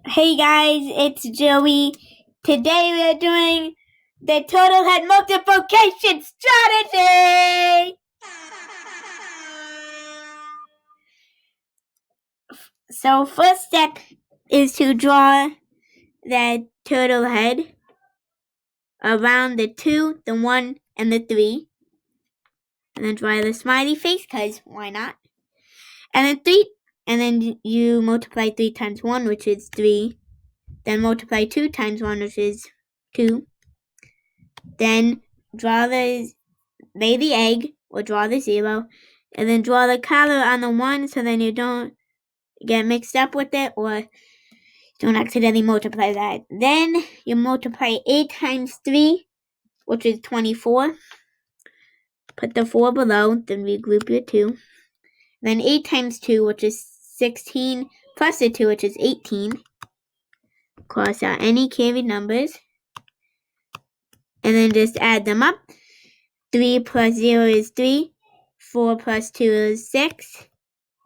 Hey guys, it's Joey. Today we're doing the Turtlehead multiplication strategy. So first step is to draw the turtle head around the 2, the 1, and the 3. And then draw the smiley face, because why not? And then 3, and then you multiply 3 times 1, which is 3. Then multiply 2 times 1, which is 2. Then lay the egg, or draw the 0, and then draw the color on the 1 so then you don't get mixed up with it or don't accidentally multiply that. Then you multiply 8 times 3, which is 24. Put the 4 below, then regroup your 2. Then 8 times 2, which is 16, plus the 2, which is 18. Cross out any carried numbers. And then just add them up. 3 plus 0 is 3. 4 plus 2 is 6.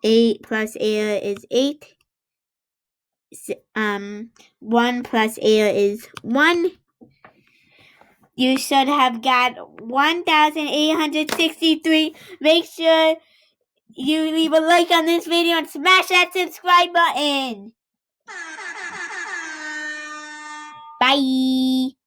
8 plus 8 is 8. 1 plus 8 is 1. You should have got 1,863. Make sure you leave a like on this video and smash that subscribe button. Bye.